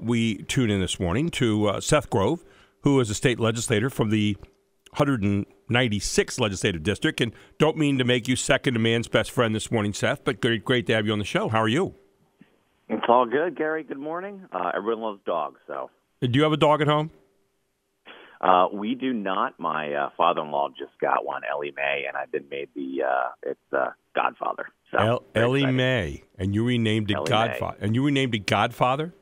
we tune in this morning to Seth Grove, who is a state legislator from the 196th Legislative District. And don't mean to make you second to man's best friend this morning, Seth, but great to have you on the show. How are you? It's all good, Gary. Good morning. Everyone loves dogs, so. Do you have a dog at home? We do not. My father-in-law just got one, Ellie Mae, and I've been made it's Godfather. So Ellie Mae, and you renamed it Godfather. And you renamed it Godfather?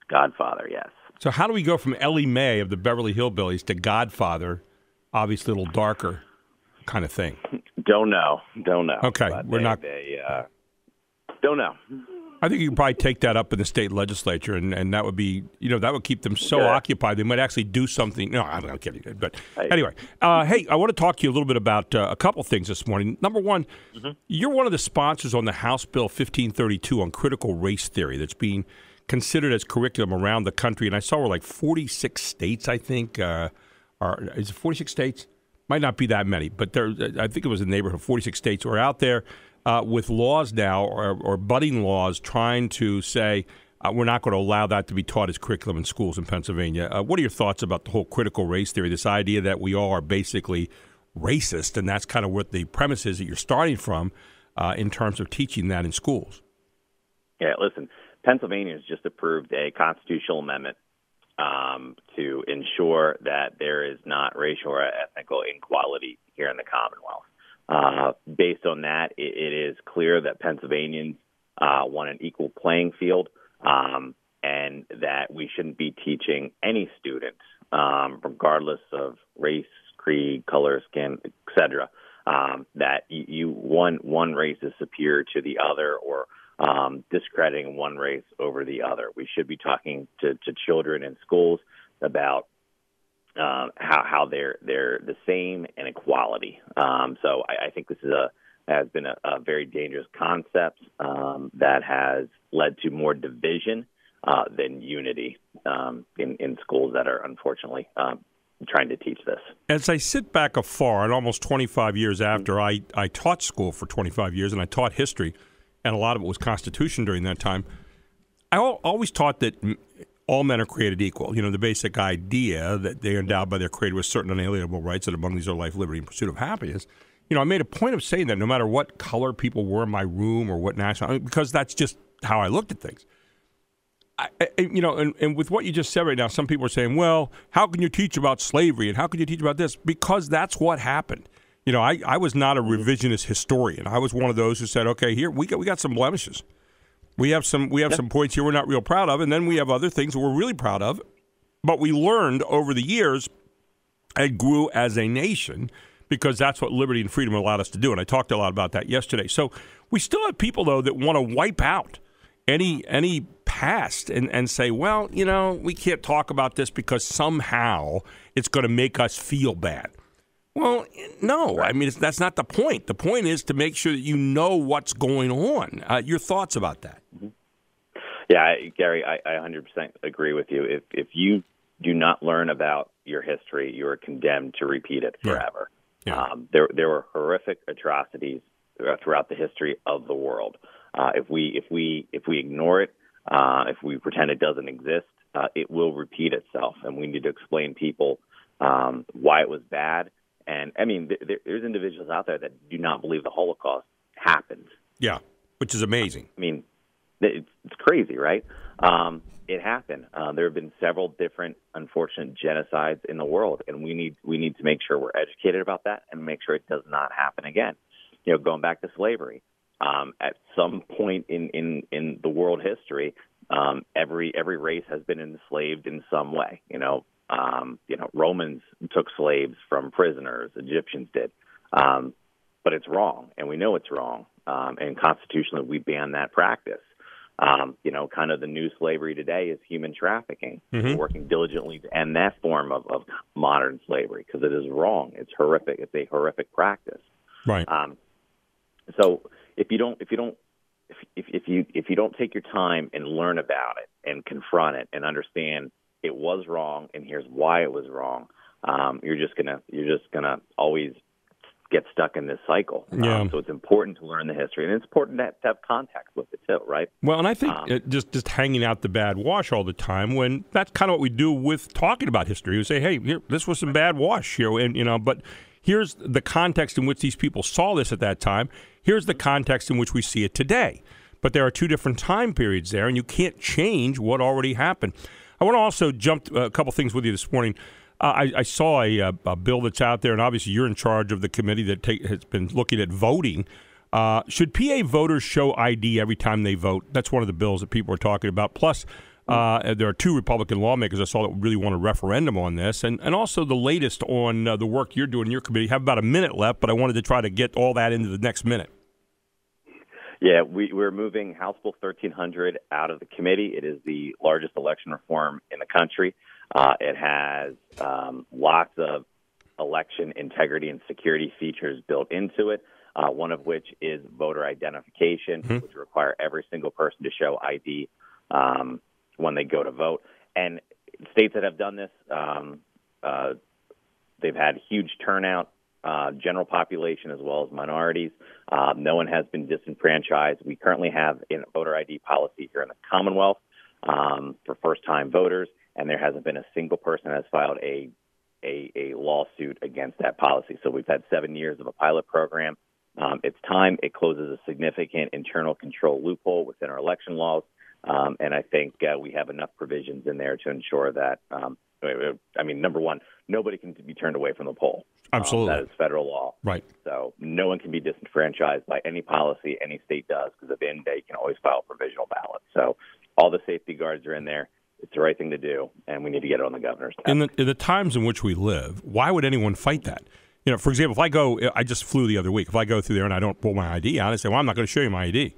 Godfather, yes. So how do we go from Ellie Mae of the Beverly Hillbillies to Godfather, obviously a little darker kind of thing? Don't know. Okay, we're not. Don't know. I think you could probably take that up in the state legislature, and that would be, that would keep them so occupied they might actually do something. No, I'm not kidding. But anyway, hey, I want to talk to you a little bit about a couple things this morning. Number one, you're one of the sponsors on the House Bill 1532 on critical race theory that's being considered as curriculum around the country. And I saw we're like 46 states, I think. Is it 46 states? Might not be that many, but I think it was in the neighborhood of 46 states are out there. With laws now or budding laws trying to say we're not going to allow that to be taught as curriculum in schools in Pennsylvania. What are your thoughts about the whole critical race theory, this idea that we all are basically racist, and that's kind of what the premise is that you're starting from in terms of teaching that in schools? Yeah, listen, Pennsylvania has just approved a constitutional amendment to ensure that there is not racial or ethnical inequality here in the Commonwealth. Based on that, it is clear that Pennsylvanians want an equal playing field, and that we shouldn't be teaching any student, regardless of race, creed, color, skin, etc., that one race is superior to the other, or discrediting one race over the other. We should be talking to children in schools about how they're the same and equality. So I think this has been a very dangerous concept that has led to more division than unity in schools that are unfortunately trying to teach this. As I sit back afar, and almost 25 years after, I taught school for 25 years, and I taught history, and a lot of it was Constitution during that time. I always taught that all men are created equal. The basic idea that they are endowed by their Creator with certain unalienable rights, that among these are life, liberty, and pursuit of happiness. I made a point of saying that no matter what color people were in my room or what nationality, because that's just how I looked at things. And with what you just said right now, some people are saying, well, how can you teach about slavery and how can you teach about this? Because that's what happened. I was not a revisionist historian. I was one of those who said, okay, here we got some blemishes. We have some points here we're not real proud of, and then we have other things that we're really proud of. But we learned over the years and grew as a nation because that's what liberty and freedom allowed us to do. And I talked a lot about that yesterday. So we still have people, though, that want to wipe out any past and say, well, we can't talk about this because somehow it's going to make us feel bad. Well, no. I mean, that's not the point. The point is to make sure that you know what's going on. Your thoughts about that? Yeah, Gary, I 100% agree with you. If you do not learn about your history, you are condemned to repeat it forever. Yeah. There were horrific atrocities throughout the history of the world. If we ignore it, if we pretend it doesn't exist, it will repeat itself, and we need to explain people why it was bad. And, I mean, there's individuals out there that do not believe the Holocaust happened. Yeah, which is amazing. I mean, it's crazy, right? It happened. There have been several different unfortunate genocides in the world, and we need to make sure we're educated about that and make sure it does not happen again. Going back to slavery, at some point in the world history, every race has been enslaved in some way. Romans took slaves from prisoners, Egyptians did. But it's wrong, and we know it's wrong. And constitutionally, we ban that practice. Kind of the new slavery today is human trafficking. We're working diligently to end that form of modern slavery because it is wrong. It's horrific. It's a horrific practice. Right. So if you don't take your time and learn about it and confront it and understand it was wrong and here's why it was wrong, you're just gonna always get stuck in this cycle. So it's important to learn the history, and it's important to have context with it too, right? Well, and I think just hanging out the bad wash all the time, when that's kind of what we do with talking about history. We say, hey, here, this was some bad wash here, and but here's the context in which these people saw this at that time. Here's the context in which we see it today. But there are two different time periods there, and you can't change what already happened. I want to also jump a couple things with you this morning. I saw a bill that's out there, and obviously you're in charge of the committee that has been looking at voting. Should PA voters show ID every time they vote? That's one of the bills that people are talking about. Plus, there are two Republican lawmakers I saw that really want a referendum on this. And also the latest on the work you're doing in your committee. You have about a minute left, but I wanted to try to get all that into the next minute. Yeah, we're moving House Bill 1300 out of the committee. It is the largest election reform in the country. It has lots of election integrity and security features built into it, one of which is voter identification, which require every single person to show ID when they go to vote. And states that have done this, they've had huge turnout, general population as well as minorities. No one has been disenfranchised. We currently have a voter ID policy here in the Commonwealth for first-time voters, and there hasn't been a single person that has filed a lawsuit against that policy. So we've had 7 years of a pilot program. It's time. It closes a significant internal control loophole within our election laws, and I think we have enough provisions in there to ensure that, number one, nobody can be turned away from the poll. Absolutely. That is federal law. Right. So no one can be disenfranchised by any policy any state does, because at the end of the day, you can always file a provisional ballot. So all the safety guards are in there. It's the right thing to do, and we need to get it on the governor's desk. In the times in which we live, why would anyone fight that? You know, for example, I just flew the other week. If I go through there and I don't pull my ID out, I say, well, I'm not going to show you my ID.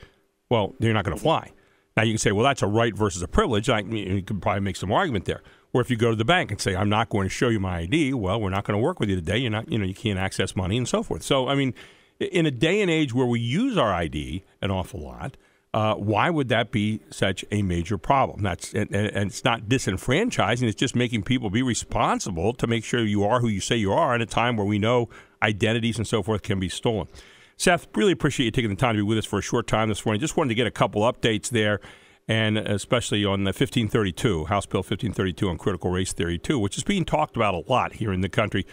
Well, you're not going to fly. Now, you can say, well, that's a right versus a privilege. You could probably make some argument there. Or if you go to the bank and say, I'm not going to show you my ID, well, we're not going to work with you today. You're not, you can't access money and so forth. So, I mean, in a day and age where we use our ID an awful lot, why would that be such a major problem? And it's not disenfranchising. It's just making people be responsible to make sure you are who you say you are in a time where we know identities and so forth can be stolen. Seth, really appreciate you taking the time to be with us for a short time this morning. Just wanted to get a couple updates there, and especially on the 1532, House Bill 1532 on critical race theory, too, which is being talked about a lot here in the country.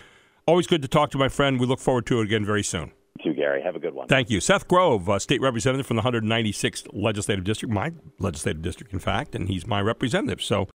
Always good to talk to my friend. We look forward to it again very soon. You too, Gary. Have a good one. Thank you. Seth Grove, state representative from the 196th Legislative District, my legislative district, in fact, and he's my representative. So